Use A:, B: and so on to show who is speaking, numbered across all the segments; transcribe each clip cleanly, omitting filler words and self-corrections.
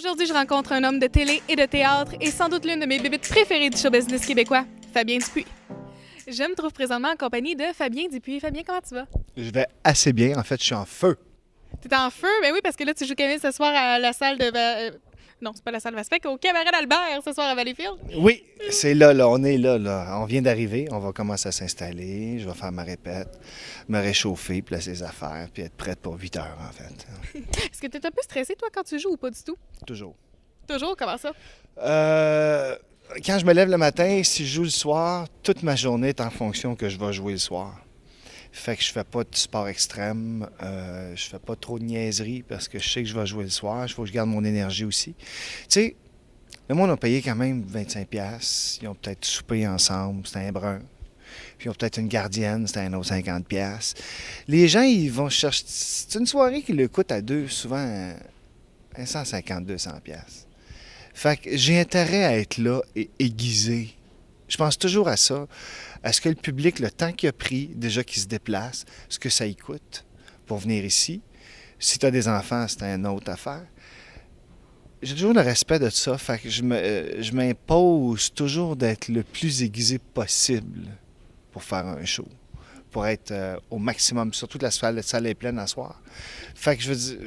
A: Aujourd'hui, je rencontre un homme de télé et de théâtre et sans doute l'une de mes bébites préférées du show business québécois, Fabien Dupuis. Je me trouve présentement en compagnie de Fabien Dupuis. Fabien, comment tu vas?
B: Je vais assez bien. En fait, je suis en feu.
A: T'es en feu? Ben oui, parce que là, tu joues Camille ce soir à la salle de... Non, c'est pas la salle Vaspec, au Cabaret d'Albert ce soir à Valleyfield.
B: Oui, c'est là, on est là. On vient d'arriver, on va commencer à s'installer. Je vais faire ma répète, me réchauffer, placer les affaires, puis être prête pour 8 heures, en fait.
A: Est-ce que t'es un peu stressé, toi, quand tu joues ou pas du tout?
B: Toujours.
A: Toujours? Comment ça?
B: Quand je me lève le matin, si je joue le soir, toute ma journée est en fonction que je vais jouer le soir. Fait que je fais pas de sport extrême, je fais pas trop de niaiseries parce que je sais que je vais jouer le soir. Il faut que je garde mon énergie aussi. Tu sais, le monde a payé quand même 25$. Ils ont peut-être soupé ensemble, c'était un brun. Puis ils ont peut-être une gardienne, c'était un autre 50$. Les gens, ils vont chercher... C'est une soirée qui le coûte à deux, souvent 150-200$. Fait que j'ai intérêt à être là et aiguisé. Je pense toujours à ça. Est-ce que le public, le temps qu'il a pris, déjà qu'il se déplace, ce que ça y coûte pour venir ici? Si tu as des enfants, c'est une autre affaire. J'ai toujours le respect de ça. Fait que je m'impose toujours d'être le plus aiguisé possible pour faire un show. Pour être au maximum. Surtout que la salle est pleine à soir. Fait que je veux dire...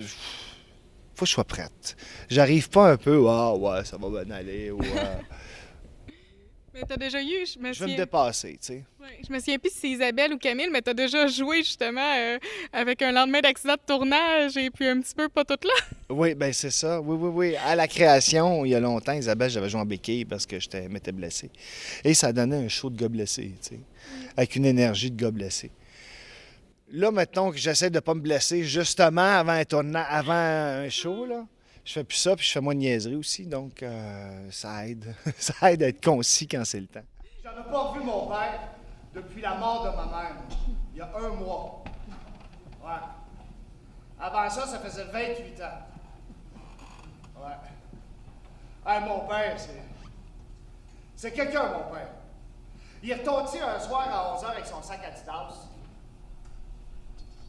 B: faut que je sois prête. J'arrive pas un peu, ah ouais, ça va bien aller, ou
A: Mais t'as déjà eu,
B: je vais me dépasser, tu sais.
A: Ouais, je me souviens plus si c'est Isabelle ou Camille, mais t'as déjà joué justement avec un lendemain d'accident de tournage et puis un petit peu pas tout là.
B: Oui, ben c'est ça. Oui. À la création, il y a longtemps, Isabelle, j'avais joué en béquille parce que je m'étais blessé. Et ça donnait un show de gars blessé, tu sais, avec une énergie de gars blessé. Là, mettons que j'essaie de ne pas me blesser justement avant un show, là. Je fais plus ça, puis je fais moins de niaiserie aussi, donc ça aide. Ça aide à être concis quand c'est le temps.
C: J'en ai pas revu mon père depuis la mort de ma mère, il y a 1 mois. Ouais. Avant ça, ça faisait 28 ans. Ouais. Hey, mon père, c'est quelqu'un, mon père. Il est retourné un soir à 11h avec son sac Adidas.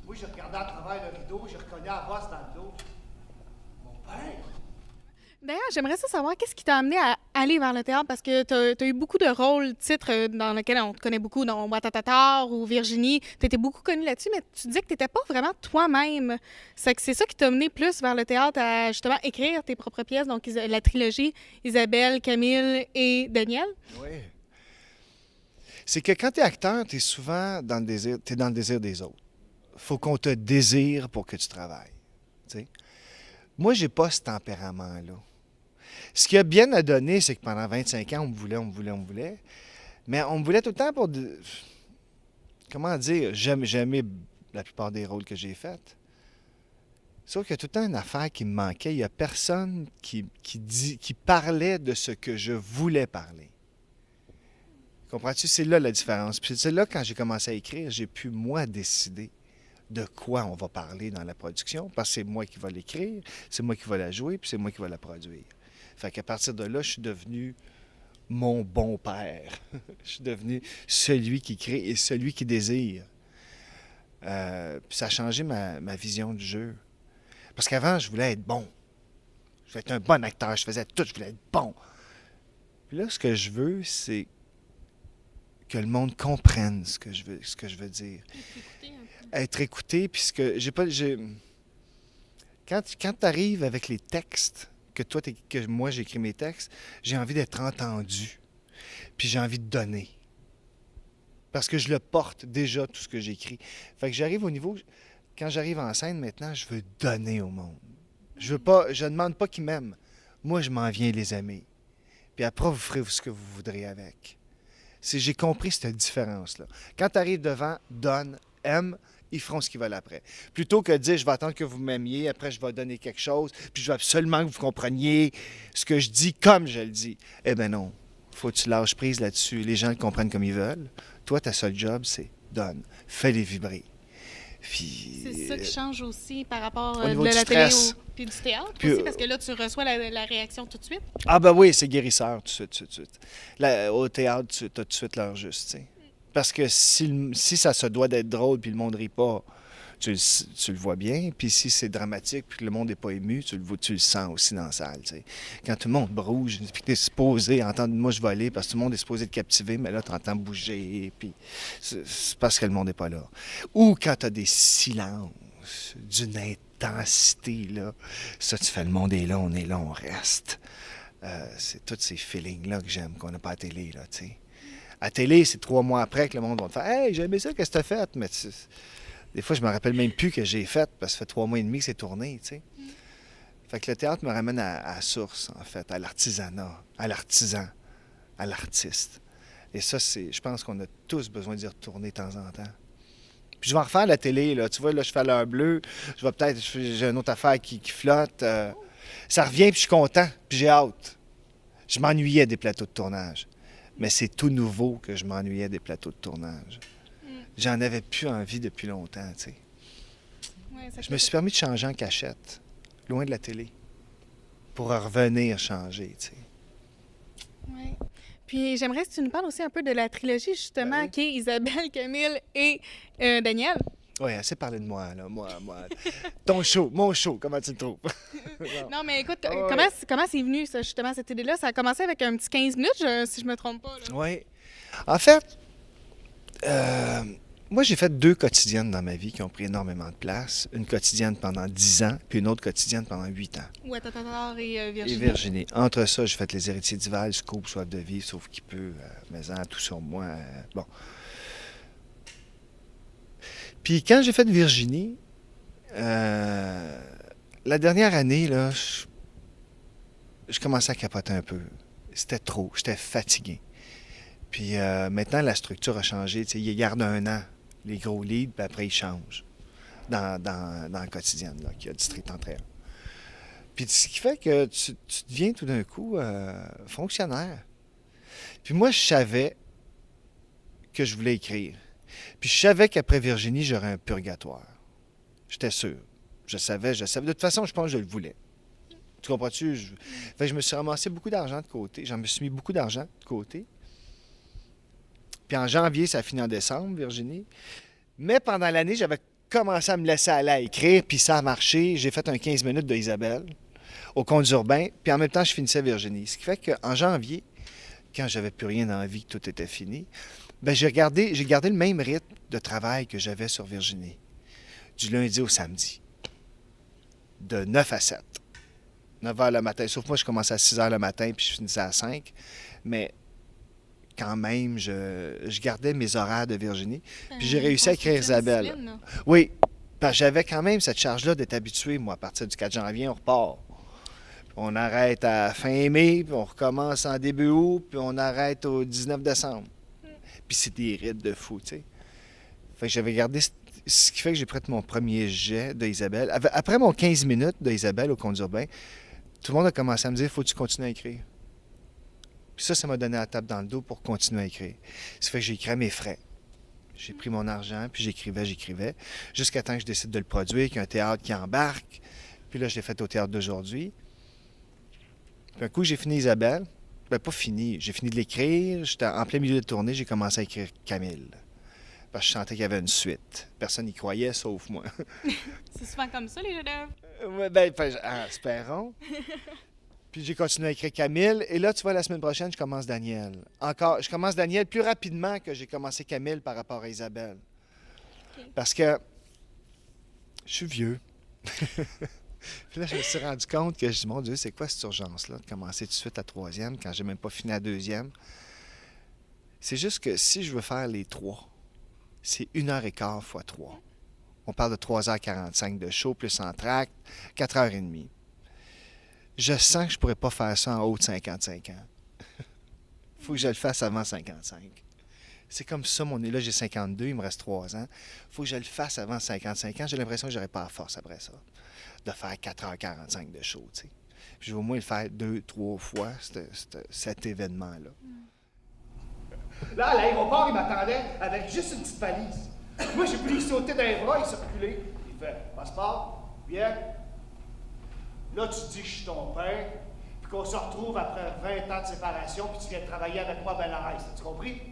C: Moi, j'ai regardé à travers le rideau, j'ai reconnu la bosse dans le dos. Mon père!
A: D'ailleurs, j'aimerais ça savoir qu'est-ce qui t'a amené à aller vers le théâtre parce que t'as eu beaucoup de rôles, titres dans lesquels on te connaît beaucoup, dont Ouattatatar ou Virginie. T'étais beaucoup connue là-dessus, mais tu disais que t'étais pas vraiment toi-même. C'est ça qui t'a amené plus vers le théâtre à justement écrire tes propres pièces, donc la trilogie Isabelle, Camille et Daniel.
B: Oui. C'est que quand t'es acteur, t'es souvent dans le désir, t'es dans le désir des autres. Faut qu'on te désire pour que tu travailles. T'sais? Moi, j'ai pas ce tempérament-là. Ce qui a bien à donner, c'est que pendant 25 ans, on me voulait. Mais on me voulait tout le temps pour... Comment dire? J'aimais la plupart des rôles que j'ai faits. Sauf qu'il y a tout le temps une affaire qui me manquait. Il n'y a personne qui parlait de ce que je voulais parler. Comprends-tu? C'est là la différence. Puis c'est là, quand j'ai commencé à écrire, j'ai pu, moi, décider de quoi on va parler dans la production, parce que c'est moi qui vais l'écrire, c'est moi qui vais la jouer, puis c'est moi qui vais la produire. Fait qu'à partir de là, je suis devenu mon bon père. Je suis devenu celui qui crée et celui qui désire. Puis ça a changé ma vision du jeu. Parce qu'avant, je voulais être bon. Je voulais être un bon acteur, je faisais tout, je voulais être bon. Puis là, ce que je veux, c'est que le monde comprenne ce que je veux dire. Être écouté, puisque quand tu arrives avec les textes, que moi j'écris mes textes, j'ai envie d'être entendu. Puis j'ai envie de donner. Parce que je le porte déjà, tout ce que j'écris. Fait que j'arrive au niveau, quand j'arrive en scène maintenant, je veux donner au monde. Je ne demande pas qu'ils m'aiment. Moi, je m'en viens les aimer. Puis après, vous ferez ce que vous voudrez avec. J'ai compris cette différence-là. Quand tu arrives devant, donne, aime, ils feront ce qu'ils veulent après. Plutôt que de dire, je vais attendre que vous m'aimiez, après je vais donner quelque chose, puis je veux absolument que vous compreniez ce que je dis comme je le dis. Eh bien non, faut que tu lâches prise là-dessus. Les gens le comprennent comme ils veulent. Toi, ta seule job, c'est donne, fais-les vibrer. Puis,
A: c'est ça qui change aussi par rapport
B: au niveau
A: de
B: du
A: la télé
B: stress.
A: puis du théâtre
B: Puis,
A: aussi, parce que là, tu reçois la réaction tout de suite.
B: Ah ben oui, c'est guérisseur tout de suite. Là, au théâtre, tu as tout de suite l'heure juste, tu sais. Parce que si ça se doit d'être drôle puis le monde rit pas, tu le vois bien. Puis si c'est dramatique puis que le monde n'est pas ému, tu le sens aussi dans la salle. Tu sais. Quand tout le monde bouge, puis que tu es supposé entendre moi je vais aller parce que tout le monde est supposé te captiver, mais là, tu entends bouger. Puis c'est parce que le monde n'est pas là. Ou quand tu as des silences d'une intensité, là, ça, tu fais le monde est là, on reste. C'est tous ces feelings-là que j'aime, qu'on n'a pas à télé, là, tu sais. À télé, c'est 3 mois après que le monde va te faire « Hey, j'ai aimé ça, qu'est-ce que t'as fait? » Mais des fois, je me rappelle même plus que j'ai fait parce que ça fait 3 mois et demi que c'est tourné, tu sais. Fait que le théâtre me ramène à la source, en fait, à l'artisanat, à l'artisan, à l'artiste. Et ça, je pense qu'on a tous besoin d'y retourner de temps en temps. Puis je vais en refaire la télé, là. Tu vois, là, je fais l'heure bleue. J'ai une autre affaire qui flotte. Ça revient, puis je suis content, puis j'ai hâte. Je m'ennuyais des plateaux de tournage. Mais c'est tout nouveau que je m'ennuyais des plateaux de tournage. J'en avais plus envie depuis longtemps, tu sais.
A: Ouais,
B: Je me suis permis de changer en cachette, loin de la télé, pour revenir changer, tu sais.
A: Ouais. Puis j'aimerais que tu nous parles aussi un peu de la trilogie, justement, qui est Isabelle, Camille et Daniel.
B: Oui, assez parlé de moi, là. Moi. Ton show, mon show, comment tu le trouves?
A: Non, mais écoute,
B: Ouais.
A: comment c'est venu, ça, justement, cette idée-là? Ça a commencé avec un petit 15 minutes, si je me trompe pas. Là.
B: Oui. En fait, moi, j'ai fait 2 quotidiennes dans ma vie qui ont pris énormément de place. Une quotidienne pendant 10 ans, puis une autre quotidienne pendant 8 ans.
A: Ouais, Tatatar et
B: Et
A: Virginie.
B: Virginie. Entre ça, j'ai fait Les Héritiers d'Hiver, Scoop, Soif de vivre, Sauf qui peut, Maison, Tout sur moi. Bon. Puis quand j'ai fait Virginie, la dernière année, là, je commençais à capoter un peu. C'était trop, j'étais fatigué. Puis maintenant, la structure a changé. Tu sais, ils gardent 1 an, les gros leads, puis après, ils changent dans la quotidienne, là, qui a District entre elles. Puis ce qui fait que tu deviens tout d'un coup fonctionnaire. Puis moi, je savais que je voulais écrire. Puis je savais qu'après Virginie, j'aurais un purgatoire. J'étais sûr. Je savais. De toute façon, je pense que je le voulais. Tu comprends-tu? Fait que je me suis ramassé beaucoup d'argent de côté. J'en me suis mis beaucoup d'argent de côté. Puis en janvier, ça a fini en décembre, Virginie. Mais pendant l'année, j'avais commencé à me laisser aller à écrire, puis ça a marché. J'ai fait un 15 minutes de Isabelle au Contes urbains, puis en même temps, je finissais Virginie. Ce qui fait qu'en janvier, quand j'avais plus rien dans la vie, que tout était fini, bien, j'ai gardé le même rythme de travail que j'avais sur Virginie, du lundi au samedi, de 9 à 7. 9 h le matin, sauf moi, je commençais à 6 h le matin, puis je finissais à 5. Mais quand même, je gardais mes horaires de Virginie. Puis j'ai réussi à écrire Isabelle. Oui, parce que j'avais quand même cette charge-là d'être habitué, moi, à partir du 4 janvier, on repart. Puis on arrête à fin mai, puis on recommence en début août, puis on arrête au 19 décembre. Puis c'est des rythmes de fou, tu sais. Fait que j'avais gardé ce qui fait que j'ai prêté mon premier jet d'Isabelle. Après mon 15 minutes d'Isabelle au Contes urbains, tout le monde a commencé à me dire « Faut que tu continues à écrire ». Puis ça m'a donné la tape dans le dos pour continuer à écrire. Ça fait que j'ai écrit à mes frais. J'ai pris mon argent, puis j'écrivais, jusqu'à temps que je décide de le produire, qu'il y a un théâtre qui embarque. Puis là, je l'ai fait au théâtre d'aujourd'hui. Puis un coup, j'ai fini Isabelle. Ben, pas fini. J'ai fini de l'écrire. J'étais en plein milieu de tournée, j'ai commencé à écrire Camille. Parce que je sentais qu'il y avait une suite. Personne n'y croyait, sauf moi.
A: C'est souvent comme ça, les chefs-d'œuvre.
B: Espérons. Puis j'ai continué à écrire Camille. Et là, tu vois, la semaine prochaine, je commence Daniel. Encore, je commence Daniel plus rapidement que j'ai commencé Camille par rapport à Isabelle. Okay. Parce que je suis vieux. Puis là, je me suis rendu compte que je dis, mon Dieu, c'est quoi cette urgence-là de commencer tout de suite la 3e quand j'ai même pas fini la 2e? C'est juste que si je veux faire les 3, c'est 1h15 x 3. On parle de 3h45 de show, plus entracte, 4h30. Je sens que je ne pourrais pas faire ça en haut de 55 ans. Il faut que je le fasse avant 55. C'est comme ça, là, j'ai 52, il me reste 3 ans. Il faut que je le fasse avant 55 ans. J'ai l'impression que je n'aurai pas la force après ça, de faire 4h45 de show, tu sais. Puis je vais au moins le faire 2-3 fois, cet événement-là.
C: Là, à l'aéroport, il m'attendait avec juste une petite valise. Moi, j'ai pu lui sauter dans les bras, il s'est reculé. Il fait « Passeport, viens. » Là, tu te dis que je suis ton père, puis qu'on se retrouve après 20 ans de séparation, puis tu viens travailler avec moi à Bellarès. As-tu compris? Okay.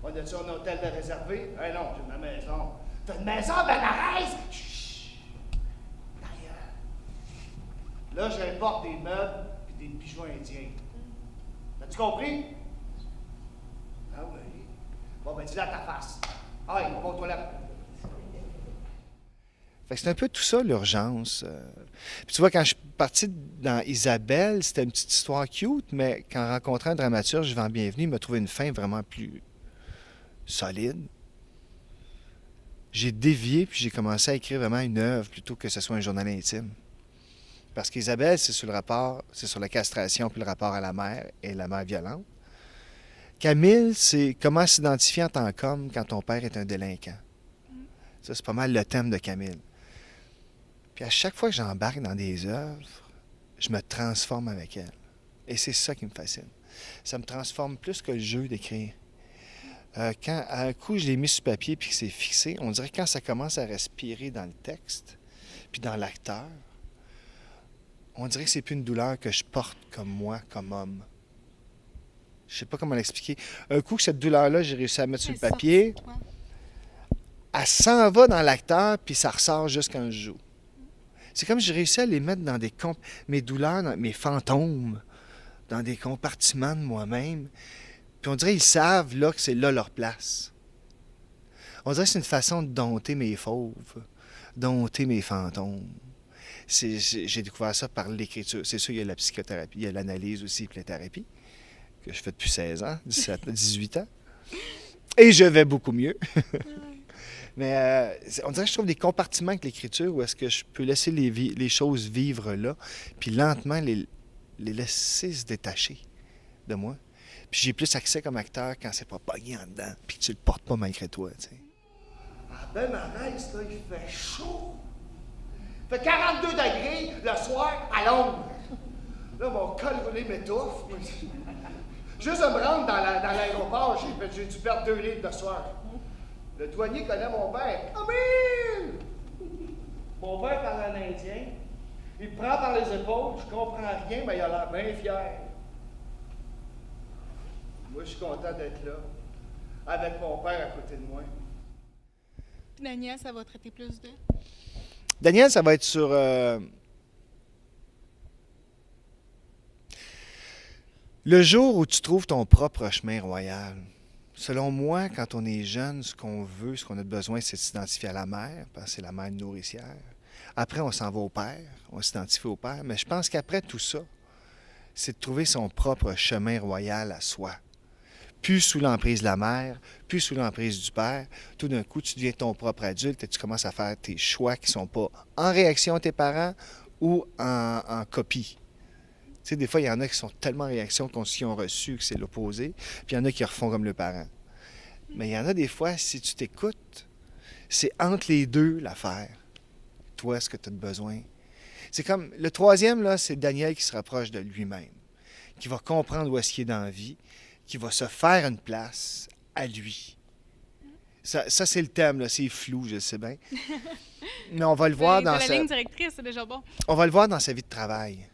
C: On a-tu un hôtel de réservé? Eh non, j'ai ma maison. T'as une maison à Benares? Chut! Derrière. Là, j'importe des meubles et des bijoux indiens. As-tu compris? Ah oui. Bon, ben, dis-le à ta face. Ah, on va aux toilettes.
B: Fait que c'est un peu tout ça, l'urgence. Puis tu vois, quand je suis parti dans Isabelle, c'était une petite histoire cute, mais quand rencontrant un dramaturge, Yvan Bienvenu, il m'a trouvé une fin vraiment plus solide. J'ai dévié, puis j'ai commencé à écrire vraiment une œuvre plutôt que ce soit un journal intime. Parce qu'Isabelle, c'est sur le rapport, c'est sur la castration puis le rapport à la mère et la mère violente. Camille, c'est comment s'identifier en tant qu'homme quand ton père est un délinquant. Ça, c'est pas mal le thème de Camille. Puis à chaque fois que j'embarque dans des œuvres, je me transforme avec elle. Et c'est ça qui me fascine. Ça me transforme plus que le jeu d'écrire. Quand à un coup je l'ai mis sur papier puis que c'est fixé, on dirait que quand ça commence à respirer dans le texte, puis dans l'acteur, on dirait que c'est plus une douleur que je porte comme moi, comme homme. Je sais pas comment l'expliquer. Un coup que cette douleur-là, j'ai réussi à mettre sur le papier, elle s'en va dans l'acteur, puis ça ressort juste quand je joue. C'est comme si j'ai réussi à les mettre dans mes douleurs, mes fantômes, dans des compartiments de moi-même. Puis on dirait qu'ils savent là que c'est là leur place. On dirait que c'est une façon de dompter mes fauves, dompter mes fantômes. J'ai découvert ça par l'écriture. C'est sûr, il y a la psychothérapie, il y a l'analyse aussi, puis la thérapie, que je fais depuis 16 ans, 18 ans. Et je vais beaucoup mieux. Mais on dirait que je trouve des compartiments avec l'écriture où est-ce que je peux laisser les choses vivre là, puis lentement les laisser se détacher de moi. Puis j'ai plus accès comme acteur quand c'est pas pogné en dedans, puis que tu le portes pas malgré toi, tu sais.
C: À Benares, là, il fait chaud. Il fait 42 degrés le soir à l'ombre. Là, mon col roulé m'étouffe. Juste de me rendre dans l'aéroport, j'ai dû perdre 2 livres de soir. Le douanier connaît mon père. Camille! Mon père parle en indien. Il me prend par les épaules, je comprends rien, mais il a l'air bien fier. Moi, je suis content d'être là, avec mon père à côté de moi.
A: Puis Daniel, ça va traiter plus de...
B: Daniel, ça va être sur... le jour où tu trouves ton propre chemin royal. Selon moi, quand on est jeune, ce qu'on veut, ce qu'on a besoin, c'est de s'identifier à la mère, parce que c'est la mère nourricière. Après, on s'en va au père, on s'identifie au père. Mais je pense qu'après tout ça, c'est de trouver son propre chemin royal à soi. Plus sous l'emprise de la mère, plus sous l'emprise du père. Tout d'un coup, tu deviens ton propre adulte et tu commences à faire tes choix qui ne sont pas en réaction à tes parents ou en copie. Tu sais, des fois, il y en a qui sont tellement en réaction contre ce qu'ils ont reçu que c'est l'opposé, puis il y en a qui refont comme le parent. Mais il y en a des fois, si tu t'écoutes, c'est entre les deux l'affaire. Toi, ce que tu as besoin. C'est comme, le troisième, là, c'est Daniel qui se rapproche de lui-même, qui va comprendre où est-ce qu'il est dans la vie, qui va se faire une place à lui. Ça c'est le thème, là, c'est flou, je le sais bien. Mais on va le voir dans
A: la ligne directrice, c'est déjà bon.
B: On va le voir dans sa vie de travail.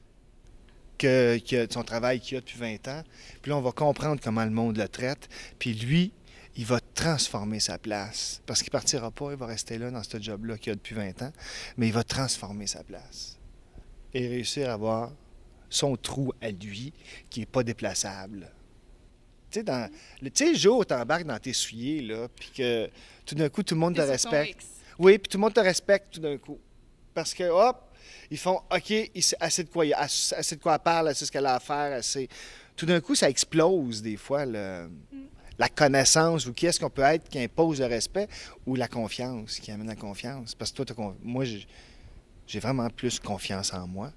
B: Son travail qu'il a depuis 20 ans. Puis là, on va comprendre comment le monde le traite. Puis lui, il va transformer sa place. Parce qu'il ne partira pas, il va rester là dans ce job-là qu'il a depuis 20 ans. Mais il va transformer sa place. Et réussir à avoir son trou à lui qui n'est pas déplaçable. Tu sais, le jour où tu embarques dans tes souliers, là, puis que tout d'un coup, tout le monde te respecte. Oui, puis tout le monde te respecte tout d'un coup. Parce que, hop, ils font OK, assez de quoi elle parle, assez de ce qu'elle a à faire, assez. Tout d'un coup, ça explose des fois la connaissance ou qui est-ce qu'on peut être qui impose le respect ou la confiance, qui amène la confiance. Parce que toi, moi, j'ai vraiment plus confiance en moi.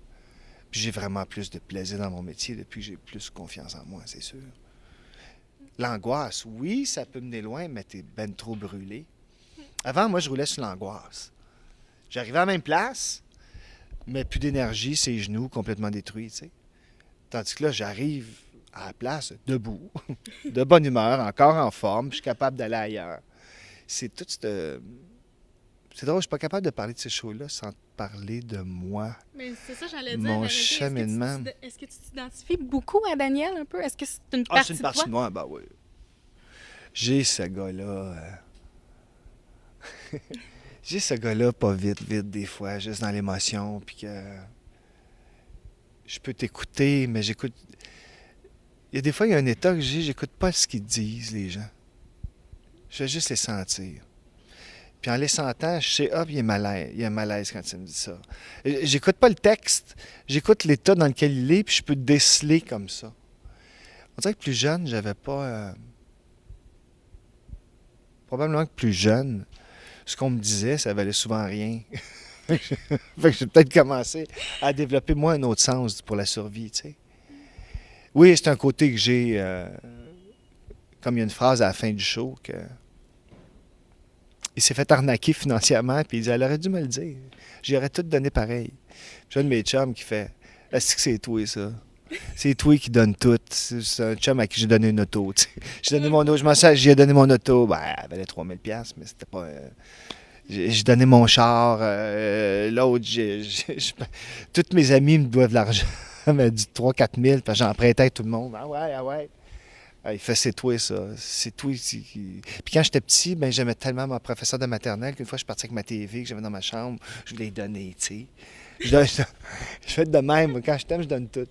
B: Puis j'ai vraiment plus de plaisir dans mon métier depuis que j'ai plus confiance en moi, c'est sûr. L'angoisse, oui, ça peut mener loin, mais t'es ben trop brûlé. Avant, moi, je roulais sur l'angoisse. J'arrivais à la même place, mais plus d'énergie, ses genoux complètement détruits, tu sais. Tandis que là, j'arrive à la place debout, de bonne humeur, encore en forme, puis je suis capable d'aller ailleurs. C'est tout ce... C'est drôle, je suis pas capable de parler de ces choses-là sans parler de moi.
A: Mais c'est ça, j'allais dire.
B: Mon cheminement.
A: Est-ce que tu t'identifies beaucoup à Daniel un peu? Est-ce que c'est une partie de toi?
B: C'est une partie de moi, ben oui. J'ai ce gars-là. J'ai ce gars-là pas vite, des fois, juste dans l'émotion, puis que je peux t'écouter, mais j'écoute... Il y a des fois, il y a un état que j'écoute pas ce qu'ils disent, les gens. Je vais juste les sentir. Puis en les sentant, je sais, hop, il y a un malaise quand il me dit ça. J'écoute pas le texte, j'écoute l'état dans lequel il est, puis je peux déceler comme ça. On dirait que plus jeune, j'avais pas... Probablement que plus jeune, ce qu'on me disait, ça valait souvent rien. Fait que j'ai peut-être commencé à développer, moi, un autre sens pour la survie, tu sais. Oui, c'est un côté que j'ai... comme il y a une phrase à la fin du show, que... Il s'est fait arnaquer financièrement, puis il dit, elle aurait dû me le dire. J'y aurais tout donné pareil. J'ai un de mes chums qui fait, est-ce que c'est toi, ça? C'est toi qui donne tout. C'est un chum à qui j'ai donné une auto. T'sais. J'ai donné mon auto, je m'en sais, j'ai donné mon auto. Ben, elle valait 3000$, mais c'était pas. J'ai donné mon char. L'autre, tous mes amis me doivent de l'argent. Elle m'a dit 3-4 000, parce que j'en prêtais à tout le monde. Ah ouais, ah ouais. Il fait, c'est toi, ça. C'est toi qui... Puis quand j'étais petit, ben, j'aimais tellement ma professeure de maternelle qu'une fois, je suis parti avec ma TV que j'avais dans ma chambre. Je voulais lui donner, tu sais. Je fais de même. Quand je t'aime, je donne tout.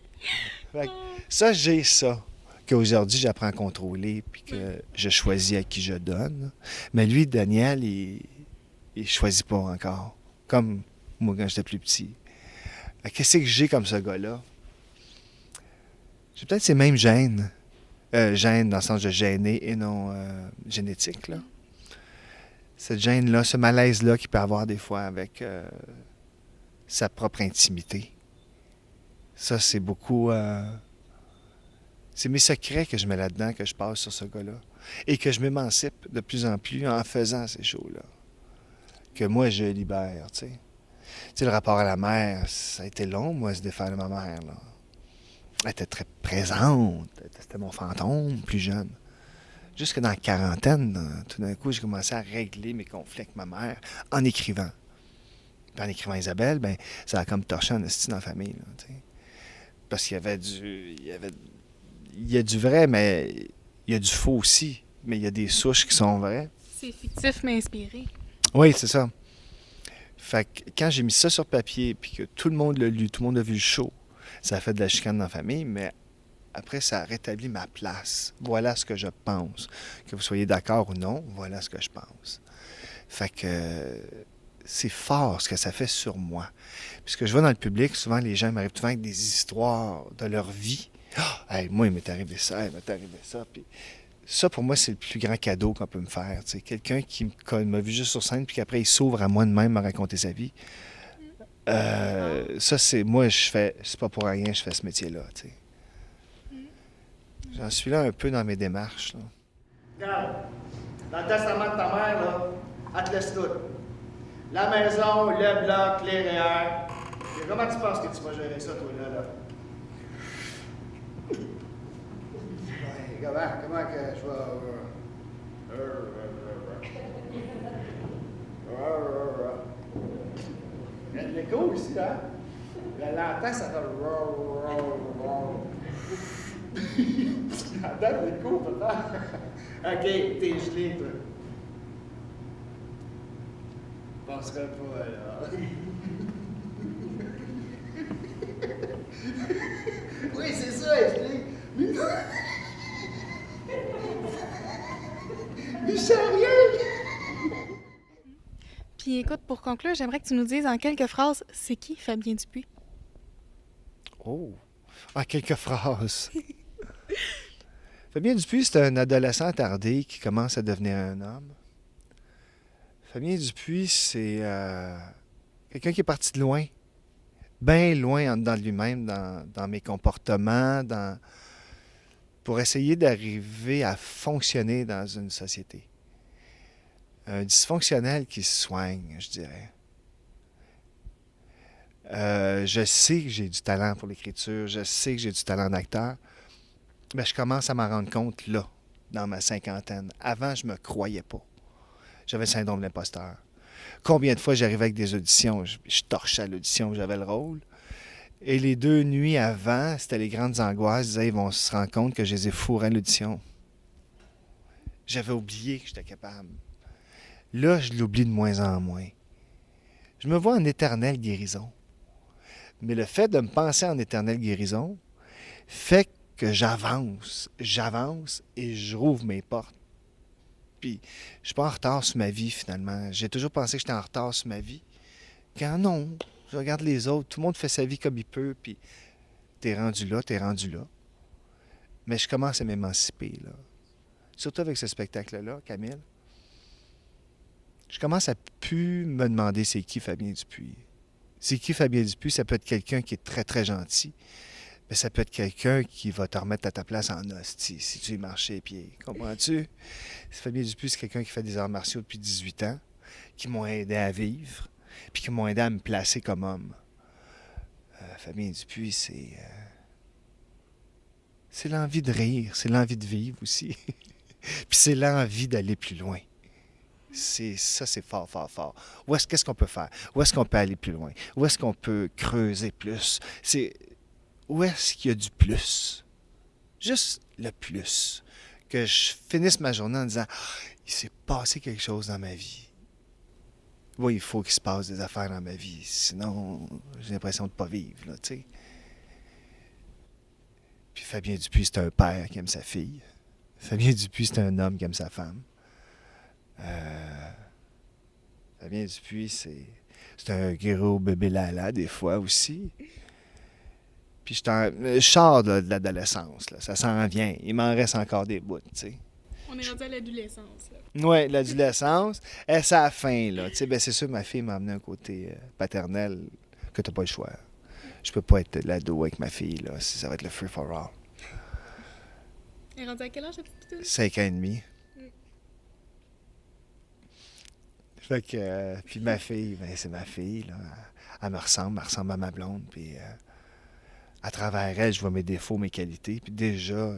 B: Fait que ça, j'ai ça. Qu'aujourd'hui, j'apprends à contrôler puis que je choisis à qui je donne. Mais lui, Daniel, il choisit pas encore. Comme moi, quand j'étais plus petit. Qu'est-ce que j'ai comme ce gars-là? J'ai peut-être ces mêmes gènes. Gène dans le sens de gêner et non génétique. Là. Cette gêne-là, ce malaise-là qu'il peut avoir des fois avec sa propre intimité. Ça, c'est beaucoup... c'est mes secrets que je mets là-dedans, que je passe sur ce gars-là. Et que je m'émancipe de plus en plus en faisant ces shows-là. Que moi, je libère, tu sais. Tu sais, le rapport à la mère, ça a été long, moi, se défaire de ma mère, là. Elle était très présente. C'était mon fantôme, plus jeune. Jusque dans la quarantaine, tout d'un coup, j'ai commencé à régler mes conflits avec ma mère en écrivant. Puis en écrivant Isabelle, ben, ça a comme torché en esti dans la famille. Là, t'sais. Parce qu'il y avait du... Il y a du vrai, mais il y a du faux aussi. Mais il y a des souches qui sont vraies.
A: C'est fictif, mais inspiré.
B: Oui, c'est ça. Fait que quand j'ai mis ça sur papier, puis que tout le monde l'a lu, tout le monde a vu le show, ça a fait de la chicane dans la famille, mais après, ça a rétabli ma place. Voilà ce que je pense. Que vous soyez d'accord ou non, voilà ce que je pense. Fait que c'est fort ce que ça fait sur moi. Puis ce que je vois dans le public, souvent les gens m'arrivent souvent avec des histoires de leur vie. « Hey, moi, il m'est arrivé ça, il m'est arrivé ça. » Puis ça, pour moi, c'est le plus grand cadeau qu'on peut me faire. T'sais. Quelqu'un qui m'a vu juste sur scène, puis qu'après, il s'ouvre à moi de même, me raconter sa vie. Ça, c'est... Moi, je fais... C'est pas pour rien, je fais ce métier-là, tu sais. J'en suis là un peu dans mes démarches, là.
C: Regarde, dans le testament de ta mère, là, elle te laisse tout. La maison, le bloc, les REER. Et comment tu penses que tu vas gérer ça, toi, là? Ouais, comment que je vais... Il y a de l'écho ici, hein? La l'entend, ça fait... La date l'écho, peut-être. OK, t'es gelé, toi. Je penserais pas, là. Oui, c'est ça, gelé. Mais c'est rien!
A: Puis écoute, pour conclure, j'aimerais que tu nous dises en quelques phrases, c'est qui Fabien Dupuis?
B: Oh! En quelques phrases. Fabien Dupuis, c'est un adolescent attardé qui commence à devenir un homme. Fabien Dupuis, c'est quelqu'un qui est parti de loin, bien loin en dedans de lui-même, dans mes comportements, pour essayer d'arriver à fonctionner dans une société. Un dysfonctionnel qui se soigne, je dirais. Je sais que j'ai du talent pour l'écriture, je sais que j'ai du talent d'acteur, mais je commence à m'en rendre compte là, dans ma cinquantaine. Avant, je me croyais pas. J'avais le syndrome de l'imposteur. Combien de fois j'arrivais avec des auditions, je torchais à l'audition, j'avais le rôle. Et les 2 nuits avant, c'était les grandes angoisses. Je disais, ils vont se rendre compte que je les ai fourrés à l'audition. J'avais oublié que j'étais capable. Là, je l'oublie de moins en moins. Je me vois en éternelle guérison. Mais le fait de me penser en éternelle guérison fait que j'avance et je rouvre mes portes. Puis, je suis pas en retard sur ma vie, finalement. J'ai toujours pensé que j'étais en retard sur ma vie. Quand non, je regarde les autres, tout le monde fait sa vie comme il peut, puis t'es rendu là. Mais je commence à m'émanciper, là. Surtout avec ce spectacle-là, Camille. Je commence à plus me demander c'est qui Fabien Dupuis. C'est qui Fabien Dupuis? Ça peut être quelqu'un qui est très, très gentil. Mais ça peut être quelqu'un qui va te remettre à ta place en hostie si tu y marches les pieds. Comprends-tu? Fabien Dupuis, c'est quelqu'un qui fait des arts martiaux depuis 18 ans, qui m'ont aidé à vivre, puis qui m'ont aidé à me placer comme homme. Fabien Dupuis, c'est l'envie de rire, c'est l'envie de vivre aussi. Puis c'est l'envie d'aller plus loin. C'est fort, fort, fort. Qu'est-ce qu'on peut faire? Où est-ce qu'on peut aller plus loin? Où est-ce qu'on peut creuser plus? Où est-ce qu'il y a du plus? Juste le plus. Que je finisse ma journée en disant il s'est passé quelque chose dans ma vie. Oui, il faut qu'il se passe des affaires dans ma vie. Sinon, j'ai l'impression de ne pas vivre, là, tu sais. Puis Fabien Dupuis, c'est un père qui aime sa fille. Fabien Dupuis, c'est un homme qui aime sa femme. Fabien Dupuis, c'est un gros bébé lala des fois aussi. Puis je sors de l'adolescence, là. Ça s'en vient. Il m'en reste encore des bouts, tu sais.
A: On est rendu à l'adolescence, là.
B: Oui, l'adolescence. Et c'est à la fin, là. Tu sais, ben c'est sûr, ma fille m'a amené un côté paternel que t'as pas le choix. Je peux pas être l'ado avec ma fille, là. Ça va être le free for all.
A: Elle est rendue à quel âge, la petite pitoune?
B: 5 ans et demi. Fait que, puis ma fille, ben, c'est ma fille, là. Elle me ressemble à ma blonde, puis à travers elle, je vois mes défauts, mes qualités. Puis déjà,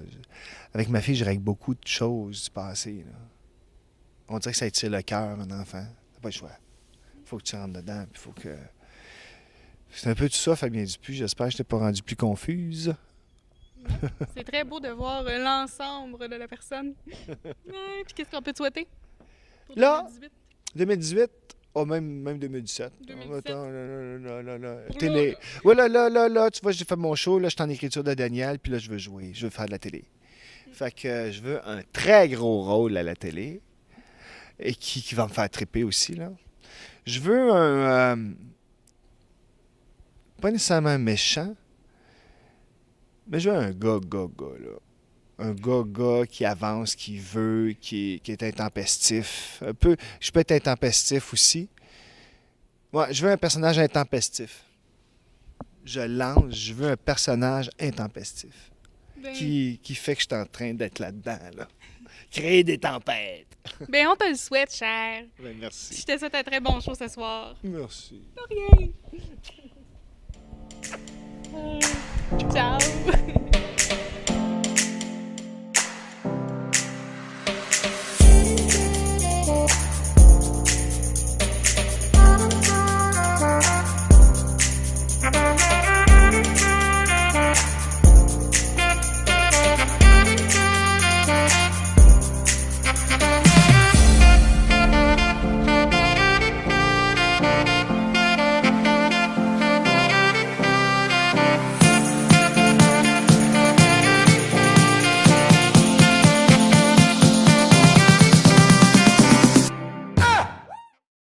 B: avec ma fille, je règle beaucoup de choses du passé, là. On dirait que ça étire le cœur, un enfant. T'as pas le choix. Faut que tu rentres dedans, puis faut que... C'est un peu tout ça, Fabien Dupuis. J'espère que je t'ai pas rendu plus confuse.
A: C'est très beau de voir l'ensemble de la personne. Ouais, puis qu'est-ce qu'on peut te souhaiter pour
B: Là,
A: 2018?
B: 2018, même 2017.
A: 2017.
B: Attends, là.
A: Pour
B: Télé. Ouais, là, tu vois, j'ai fait mon show, là, je suis en écriture de Daniel, puis là, je veux jouer, je veux faire de la télé. Fait que je veux un très gros rôle à la télé, et qui va me faire triper aussi, là. Je veux un... pas nécessairement méchant, mais je veux un gars, là. Un gars qui avance, qui veut, qui est intempestif. Je peux être intempestif aussi. Ouais, je veux un personnage intempestif. Je veux un personnage intempestif.
A: Ben,
B: Qui fait que je suis en train d'être là-dedans, là. Créer des tempêtes.
A: ben, on te le souhaite, cher.
B: Ben, merci.
A: Je te souhaite un très bon show ce soir.
B: Merci.
A: De rien.